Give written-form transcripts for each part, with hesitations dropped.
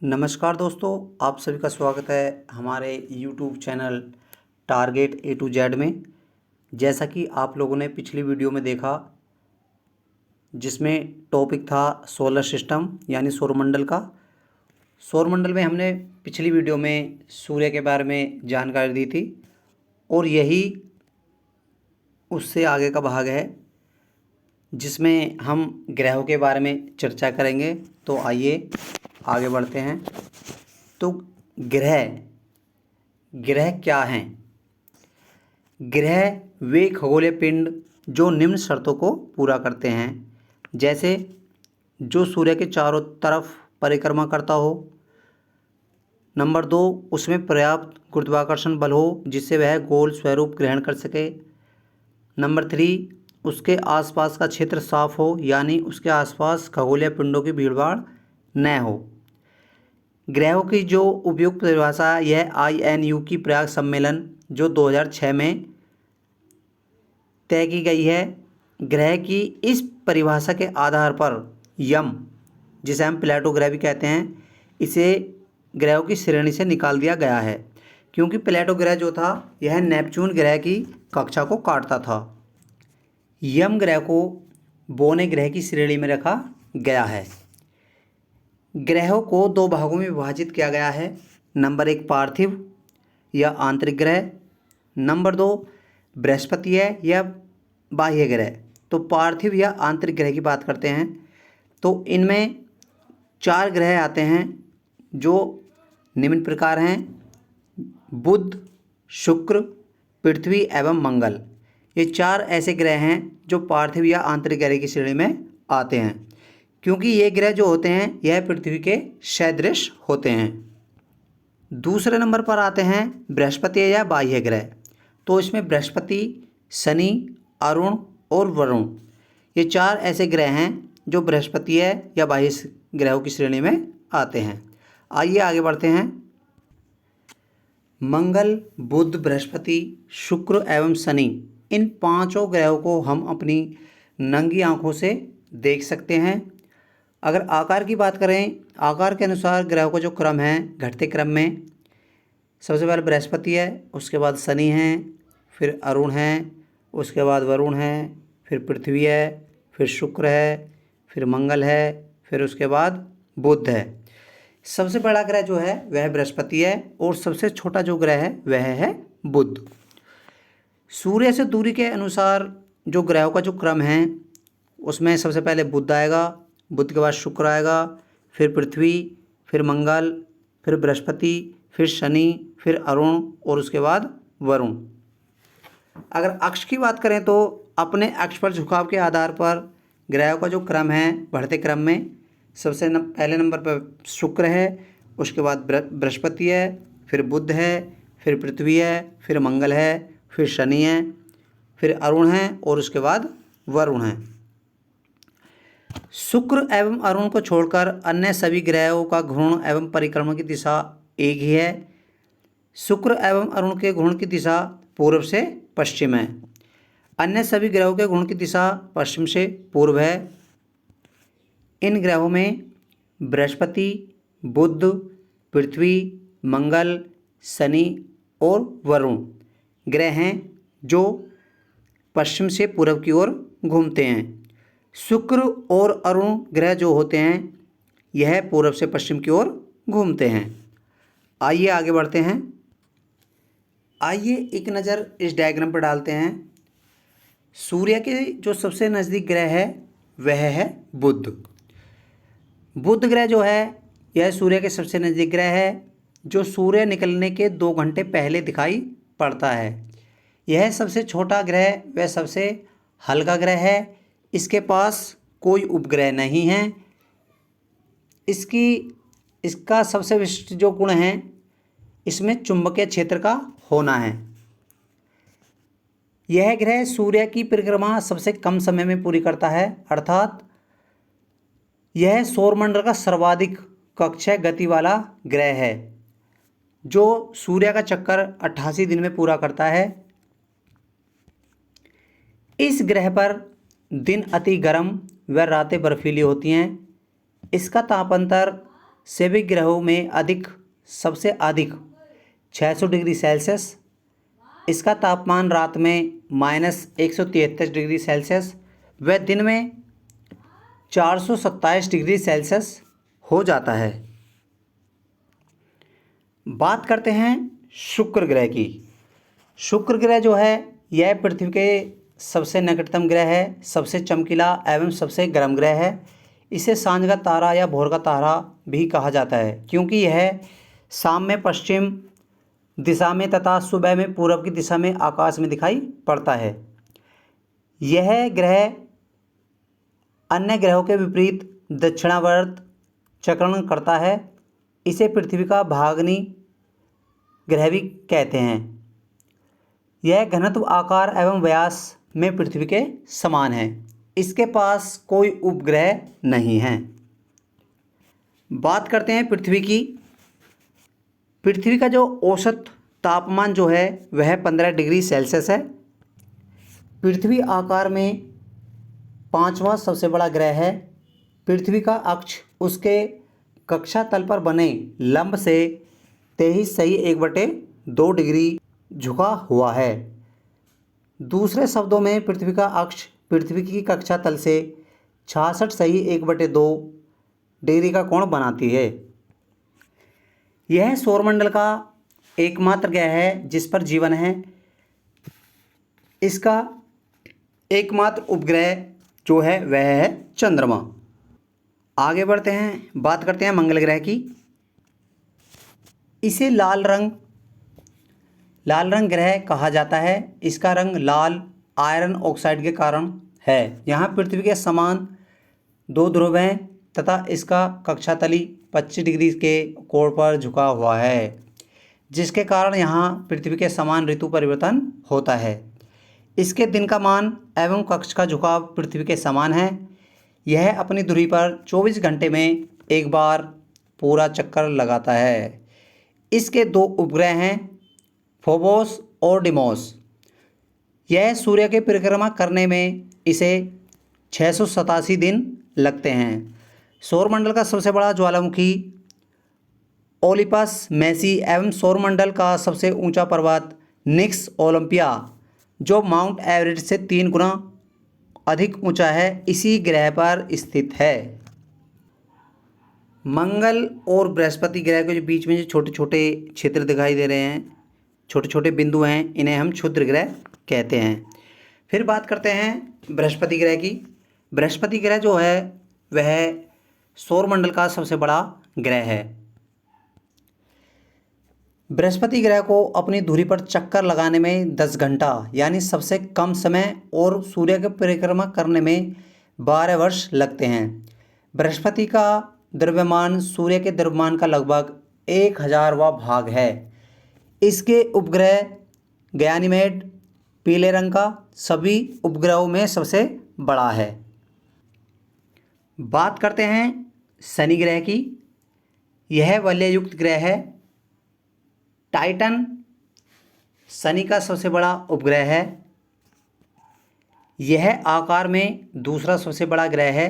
नमस्कार दोस्तों, आप सभी का स्वागत है हमारे YouTube channel target A to Z में। जैसा कि आप लोगों ने पिछली वीडियो में देखा, जिसमें टॉपिक था सोलर सिस्टम यानी सौरमंडल का। सौरमंडल में हमने पिछली वीडियो में सूर्य के बारे में जानकारी दी थी और यही उससे आगे का भाग है जिसमें हम ग्रहों के बारे में चर्चा करेंगे। तो आइए आगे बढ़ते हैं। तो ग्रह ग्रह क्या हैं? ग्रह वे खगोलीय पिंड जो निम्न शर्तों को पूरा करते हैं, जैसे जो सूर्य के चारों तरफ परिक्रमा करता हो। नंबर 2, उसमें पर्याप्त गुरुत्वाकर्षण बल हो जिससे वह गोल स्वरूप ग्रहण कर सके। नंबर 3, उसके आसपास का क्षेत्र साफ हो, यानी उसके आसपास खगोलीय पिंडों की भीड़भाड़ न हो। ग्रहों की जो उपयुक्त परिभाषा है, यह INU की प्रयाग सम्मेलन जो 2006 में तय की गई है। ग्रह की इस परिभाषा के आधार पर यम, जिसे हम प्लेटो ग्रह भी कहते हैं, इसे ग्रहों की श्रेणी से निकाल दिया गया है, क्योंकि प्लेटो ग्रह जो था यह नेपच्यून ग्रह की कक्षा को काटता था। यम ग्रह को बोने ग्रह की श्रेणी में रखा गया है। ग्रहों को 2 भागों में विभाजित किया गया है। नंबर 1, पार्थिव या आंतरिक ग्रह। नंबर 2, बृहस्पति है या बाह्य ग्रह। तो पार्थिव या आंतरिक ग्रह की बात करते हैं तो इनमें 4 ग्रह आते हैं जो निम्न प्रकार हैं: बुध, शुक्र, पृथ्वी एवं मंगल। ये 4 ऐसे ग्रह हैं जो पार्थिव या आंतरिक ग्रह की श्रेणी में आते हैं, क्योंकि ये ग्रह जो होते हैं यह पृथ्वी के सदृश होते हैं। दूसरे नंबर पर आते हैं बृहस्पति या बाह्य ग्रह। तो इसमें बृहस्पति, शनि, अरुण और वरुण, ये 4 ऐसे ग्रह हैं जो बृहस्पति या बाह्य ग्रहों की श्रेणी में आते हैं। आइए आगे बढ़ते हैं। मंगल, बुध, बृहस्पति, शुक्र एवं शनि, इन 5 ग्रहों को हम अपनी नंगी आंखों से देख सकते हैं। अगर आकार की बात करें, आकार के अनुसार ग्रहों का जो क्रम है घटते क्रम में, सबसे पहले बृहस्पति है, उसके बाद शनि है, फिर अरुण है, उसके बाद वरुण है, फिर पृथ्वी है, फिर शुक्र है, फिर मंगल है, फिर उसके बाद बुध है। सबसे बड़ा ग्रह जो है वह बृहस्पति है और सबसे छोटा जो ग्रह है वह है बुध। सूर्य से दूरी के अनुसार जो ग्रहों का जो क्रम है उसमें सबसे पहले बुध आएगा, बुध के बाद शुक्र आएगा, फिर पृथ्वी, फिर मंगल, फिर बृहस्पति, फिर शनि, फिर अरुण और उसके बाद वरुण। अगर अक्ष की बात करें तो अपने अक्ष पर झुकाव के आधार पर ग्रहों का जो क्रम है बढ़ते क्रम में सबसे पहले नंबर पर शुक्र है, उसके बाद बृहस्पति है, फिर बुध है, फिर पृथ्वी है, फिर मंगल है, फिर शनि है, फिर अरुण है और उसके बाद वरुण है। शुक्र एवं अरुण को छोड़कर अन्य सभी ग्रहों का घूर्ण एवं परिक्रमण की दिशा एक ही है। शुक्र एवं अरुण के घूर्ण की दिशा पूर्व से पश्चिम है। अन्य सभी ग्रहों के घूर्ण की दिशा पश्चिम से पूर्व है। इन ग्रहों में बृहस्पति, बुध, पृथ्वी, मंगल, शनि और वरुण ग्रह हैं जो पश्चिम से पूर्व की ओर घूमते हैं। शुक्र और अरुण ग्रह जो होते हैं यह पूर्व से पश्चिम की ओर घूमते हैं। आइए आगे बढ़ते हैं। आइए एक नज़र इस डायग्राम पर डालते हैं। सूर्य के जो सबसे नज़दीक ग्रह है वह है बुध। बुध ग्रह जो है यह सूर्य के सबसे नज़दीक ग्रह है, जो सूर्य निकलने के 2 घंटे पहले दिखाई पड़ता है। यह सबसे छोटा ग्रह व सबसे हल्का ग्रह है। इसके पास कोई उपग्रह नहीं है। इसका सबसे विशिष्ट जो गुण है इसमें चुंबकीय क्षेत्र का होना है। यह ग्रह सूर्य की परिक्रमा सबसे कम समय में पूरी करता है, अर्थात यह सौरमंडल का सर्वाधिक कक्षीय गति वाला ग्रह है, जो सूर्य का चक्कर 88 दिन में पूरा करता है। इस ग्रह पर दिन अति गर्म व रातें बर्फीली होती हैं। इसका तापांतर सभी ग्रहों में सबसे अधिक 600 डिग्री सेल्सियस। इसका तापमान रात में -173 डिग्री सेल्सियस व दिन में 427 डिग्री सेल्सियस हो जाता है। बात करते हैं शुक्र ग्रह की। शुक्र ग्रह जो है यह पृथ्वी के सबसे निकटतम ग्रह है, सबसे चमकीला एवं सबसे गर्म ग्रह है। इसे सांझ का तारा या भोर का तारा भी कहा जाता है, क्योंकि यह शाम में पश्चिम दिशा में तथा सुबह में पूरब की दिशा में आकाश में दिखाई पड़ता है। यह ग्रह अन्य ग्रहों के विपरीत दक्षिणावर्त चक्रण करता है। इसे पृथ्वी का भागनी ग्रह भी कहते हैं। यह घनत्व, आकार एवं व्यास में पृथ्वी के समान है। इसके पास कोई उपग्रह नहीं है। बात करते हैं पृथ्वी की। पृथ्वी का जो औसत तापमान जो है वह 15 डिग्री सेल्सियस है। पृथ्वी आकार में 5वां सबसे बड़ा ग्रह है। पृथ्वी का अक्ष उसके कक्षा तल पर बने लंब से 23.1/2 डिग्री झुका हुआ है। दूसरे शब्दों में पृथ्वी का अक्ष पृथ्वी की कक्षा तल से 66.1/2 डिग्री का कोण बनाती है। यह सौरमंडल का एकमात्र ग्रह है जिस पर जीवन है। इसका एकमात्र उपग्रह जो है वह है चंद्रमा। आगे बढ़ते हैं, बात करते हैं मंगल ग्रह की। इसे लाल रंग ग्रह कहा जाता है। इसका रंग लाल आयरन ऑक्साइड के कारण है। यहाँ पृथ्वी के समान 2 ध्रुव हैं तथा इसका कक्षा तली 25 डिग्री के कोण पर झुका हुआ है, जिसके कारण यहाँ पृथ्वी के समान ऋतु परिवर्तन होता है। इसके दिन का मान एवं कक्ष का झुकाव पृथ्वी के समान है। यह अपनी धुरी पर 24 घंटे में एक बार पूरा चक्कर लगाता है। इसके 2 उपग्रह हैं, फोबोस और डिमोस। यह सूर्य की परिक्रमा करने में इसे 687 दिन लगते हैं। सौरमंडल का सबसे बड़ा ज्वालामुखी ओलिपस मैसी एवं सौरमंडल का सबसे ऊंचा पर्वत निक्स ओलंपिया, जो माउंट एवरेस्ट से 3 गुना अधिक ऊंचा है, इसी ग्रह पर स्थित है। मंगल और बृहस्पति ग्रह के बीच में जो छोटे छोटे क्षेत्र दिखाई दे रहे हैं, छोटे छोटे बिंदु हैं, इन्हें हम क्षुद्र ग्रह कहते हैं। फिर बात करते हैं बृहस्पति ग्रह की। बृहस्पति ग्रह जो है वह सौरमंडल का सबसे बड़ा ग्रह है। बृहस्पति ग्रह को अपनी धुरी पर चक्कर लगाने में 10 घंटा यानी सबसे कम समय और सूर्य की परिक्रमा करने में 12 वर्ष लगते हैं। बृहस्पति का द्रव्यमान सूर्य के द्रव्यमान का लगभग 1000वां भाग है। इसके उपग्रह गयानीमेड पीले रंग का सभी उपग्रहों में सबसे बड़ा है। बात करते हैं शनि ग्रह की। यह वलययुक्त ग्रह है। टाइटन शनि का सबसे बड़ा उपग्रह है। यह आकार में दूसरा सबसे बड़ा ग्रह है।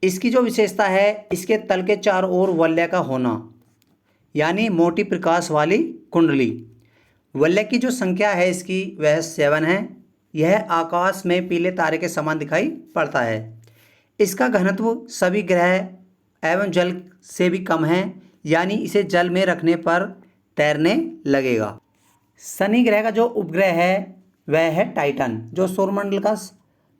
इसकी जो विशेषता है, इसके तल के चारों ओर वलय का होना, यानी मोटी प्रकाश वाली कुंडली। वलय की जो संख्या है इसकी वह 7 है। यह आकाश में पीले तारे के समान दिखाई पड़ता है। इसका घनत्व सभी ग्रह एवं जल से भी कम है, यानी इसे जल में रखने पर तैरने लगेगा। शनि ग्रह का जो उपग्रह है वह है टाइटन, जो सौरमंडल का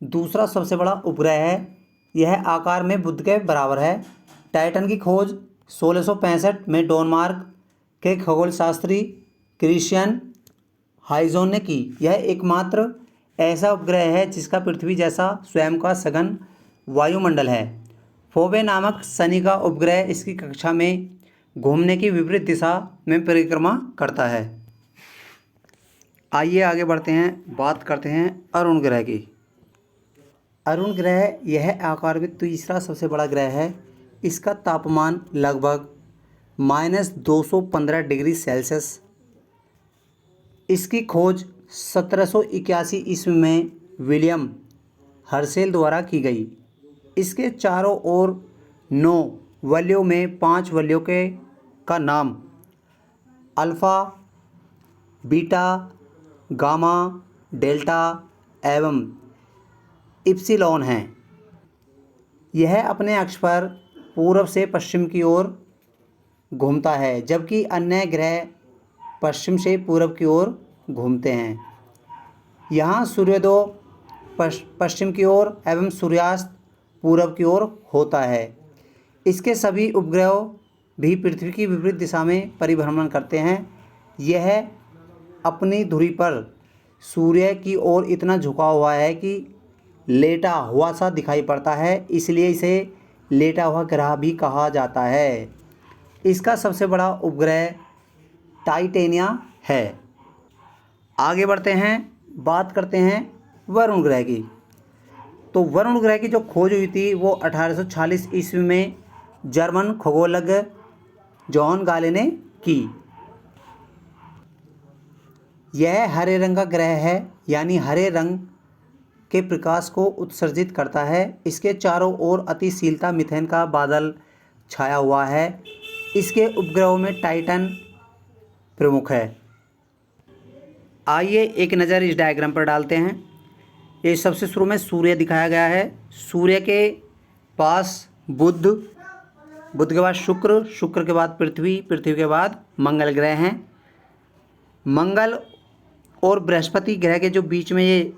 दूसरा सबसे बड़ा उपग्रह है। यह आकार में बुध के बराबर है। टाइटन की खोज 1665 में डेनमार्क के खगोलशास्त्री क्रिश्चियन हाइजोन ने की। यह एकमात्र ऐसा उपग्रह है जिसका पृथ्वी जैसा स्वयं का सघन वायुमंडल है। फोबे नामक शनि का उपग्रह इसकी कक्षा में घूमने की विपरीत दिशा में परिक्रमा करता है। आइए आगे बढ़ते हैं, बात करते हैं अरुण ग्रह की। अरुण ग्रह यह आकार में तीसरा सबसे बड़ा ग्रह है। इसका तापमान लगभग -215 डिग्री सेल्सियस। इसकी खोज 1781 ईस्वी में विलियम हर्शेल द्वारा की गई। इसके चारों ओर 9 वलयों में 5 वलयों के का नाम अल्फ़ा, बीटा, गामा, डेल्टा एवं इप्सिलॉन हैं। यह अपने अक्ष पर पूर्व से पश्चिम की ओर घूमता है, जबकि अन्य ग्रह पश्चिम से पूर्व की ओर घूमते हैं। यहाँ सूर्योदय पश्चिम की ओर एवं सूर्यास्त पूर्व की ओर होता है। इसके सभी उपग्रह भी पृथ्वी की विपरीत दिशा में परिभ्रमण करते हैं। यह अपनी धुरी पर सूर्य की ओर इतना झुका हुआ है कि लेटा हुआ सा दिखाई पड़ता है, इसलिए इसे लेटा हुआ ग्रह भी कहा जाता है। इसका सबसे बड़ा उपग्रह टाइटेनिया है। आगे बढ़ते हैं, बात करते हैं वरुण ग्रह की। तो वरुण ग्रह की जो खोज हुई थी वो 1846 ईस्वी में जर्मन खगोलज्ञ जॉन गाले ने की। यह हरे रंग का ग्रह है, यानी हरे रंग के प्रकाश को उत्सर्जित करता है। इसके चारों ओर अतिशीलता मीथेन का बादल छाया हुआ है। इसके उपग्रहों में टाइटन प्रमुख है। आइए एक नज़र इस डायग्राम पर डालते हैं। ये सबसे शुरू में सूर्य दिखाया गया है। सूर्य के पास बुध, बुध के बाद शुक्र, शुक्र के बाद पृथ्वी, पृथ्वी के बाद मंगल ग्रह हैं। मंगल और बृहस्पति ग्रह के जो बीच में ये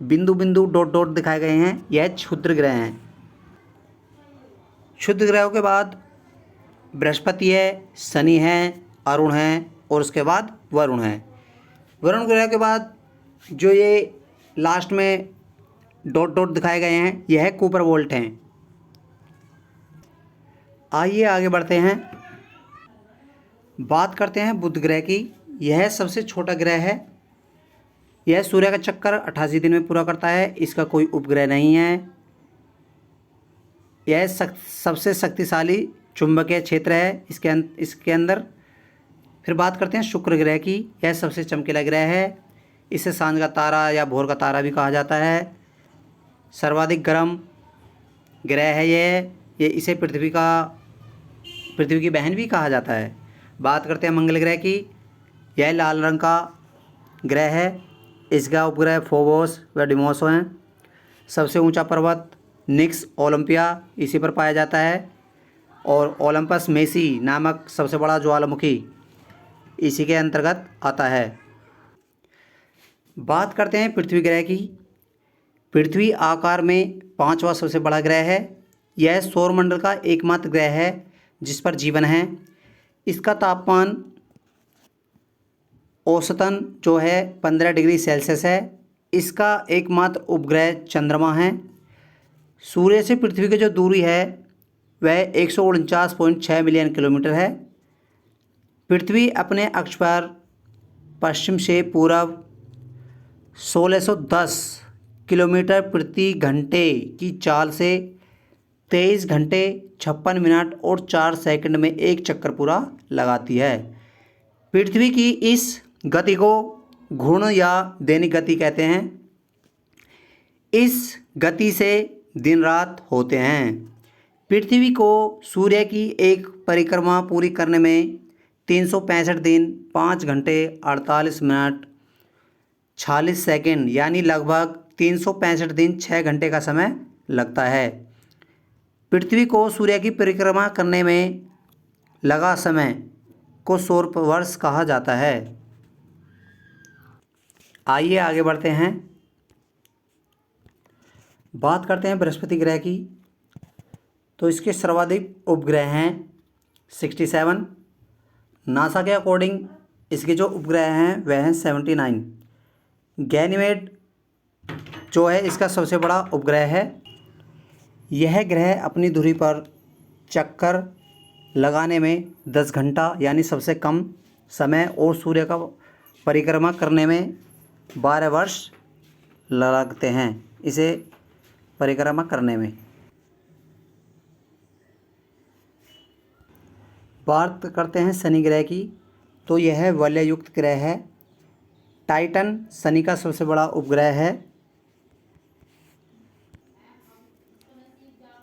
बिंदु बिंदु डॉट डॉट दिखाए गए हैं, यह क्षुद्र ग्रह हैं। क्षुद्र ग्रहों के बाद बृहस्पति है, शनि है, अरुण है और उसके बाद वरुण है। वरुण ग्रह के बाद जो ये लास्ट में डॉट डॉट दिखाए गए हैं, यह कुपर वोल्ट हैं। आइए आगे बढ़ते हैं, बात करते हैं बुध ग्रह की। यह सबसे छोटा ग्रह है। यह सूर्य का चक्कर 88 दिन में पूरा करता है। इसका कोई उपग्रह नहीं है। यह सबसे शक्तिशाली चुंबकीय क्षेत्र है इसके अंदर। फिर बात करते हैं शुक्र ग्रह की। यह सबसे चमकीला ग्रह है। इसे सांझ का तारा या भोर का तारा भी कहा जाता है। सर्वाधिक गर्म ग्रह है ये इसे पृथ्वी की बहन भी कहा जाता है। बात करते हैं मंगल ग्रह की। यह लाल रंग का ग्रह है। इसका उपग्रह फोबोस व डिमोस हैं। सबसे ऊंचा पर्वत निक्स ओलंपिया इसी पर पाया जाता है, और ओलंपस मेसी नामक सबसे बड़ा ज्वालामुखी इसी के अंतर्गत आता है। बात करते हैं पृथ्वी ग्रह की। पृथ्वी आकार में 5वां सबसे बड़ा ग्रह है। यह सौरमंडल का एकमात्र ग्रह है जिस पर जीवन है। इसका तापमान औसतन जो है 15 डिग्री सेल्सियस है। इसका एकमात्र उपग्रह चंद्रमा है। सूर्य से पृथ्वी की जो दूरी है वह 149.6 मिलियन किलोमीटर है। पृथ्वी अपने अक्ष पर पश्चिम से पूर्व 1610 किलोमीटर प्रति घंटे की चाल से 23 घंटे 56 मिनट और 4 सेकंड में एक चक्कर पूरा लगाती है। पृथ्वी की इस गति को घूर्ण या दैनिक गति कहते हैं। इस गति से दिन रात होते हैं। पृथ्वी को सूर्य की एक परिक्रमा पूरी करने में 365 दिन 5 घंटे 48 मिनट 46 सेकंड यानी लगभग 365 दिन 6 घंटे का समय लगता है। पृथ्वी को सूर्य की परिक्रमा करने में लगा समय को सौर वर्ष कहा जाता है। आइए आगे बढ़ते हैं, बात करते हैं बृहस्पति ग्रह की। तो इसके सर्वाधिक उपग्रह हैं 67। नासा के अकॉर्डिंग इसके जो उपग्रह हैं वह हैं 79। गैनीमेड जो है इसका सबसे बड़ा उपग्रह है। यह ग्रह अपनी धुरी पर चक्कर लगाने में 10 घंटा यानी सबसे कम समय और सूर्य का परिक्रमा करने में 12 वर्ष लगते हैं इसे परिक्रमा करने में। बात करते हैं शनि ग्रह की। तो यह वलययुक्त ग्रह है। टाइटन शनि का सबसे बड़ा उपग्रह है।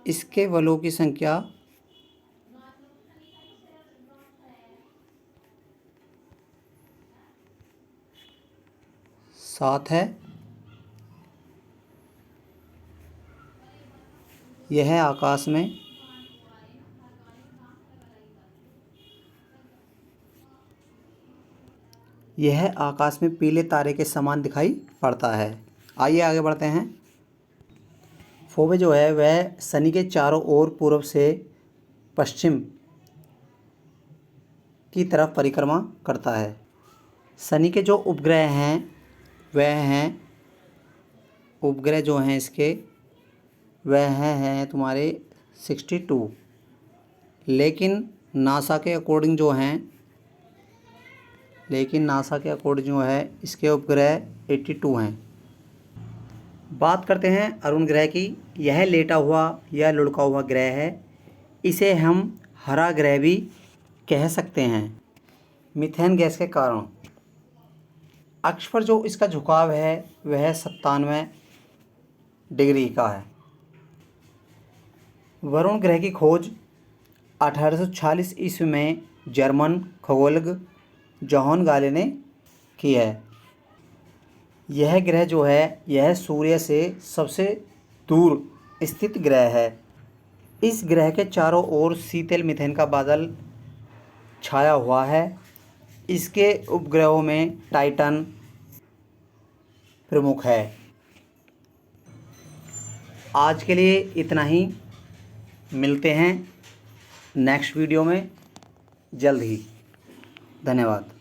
इसके वलयों की संख्या 7 है। यह है आकाश में। यह आकाश में पीले तारे के समान दिखाई पड़ता है। आइए आगे बढ़ते हैं। फोबे जो है वह शनि के चारों ओर पूर्व से पश्चिम की तरफ परिक्रमा करता है। शनि के जो उपग्रह हैं वह हैं, उपग्रह जो हैं इसके वह हैं तुम्हारे 62, लेकिन नासा के अकॉर्डिंग जो है इसके उपग्रह 82 हैं। बात करते हैं अरुण ग्रह की। यह लेटा हुआ या लुढ़का हुआ ग्रह है। इसे हम हरा ग्रह भी कह सकते हैं। मीथेन गैस के कारण अक्ष पर जो इसका झुकाव है वह 97 डिग्री का है। वरुण ग्रह की खोज 1846 ईस्वी में जर्मन खगोलज्ञ जोहान गाले ने की है। यह ग्रह जो है यह सूर्य से सबसे दूर स्थित ग्रह है। इस ग्रह के चारों ओर शीतल मीथेन का बादल छाया हुआ है। इसके उपग्रहों में टाइटन प्रमुख है। आज के लिए इतना ही। मिलते हैं नेक्स्ट वीडियो में जल्द ही। धन्यवाद।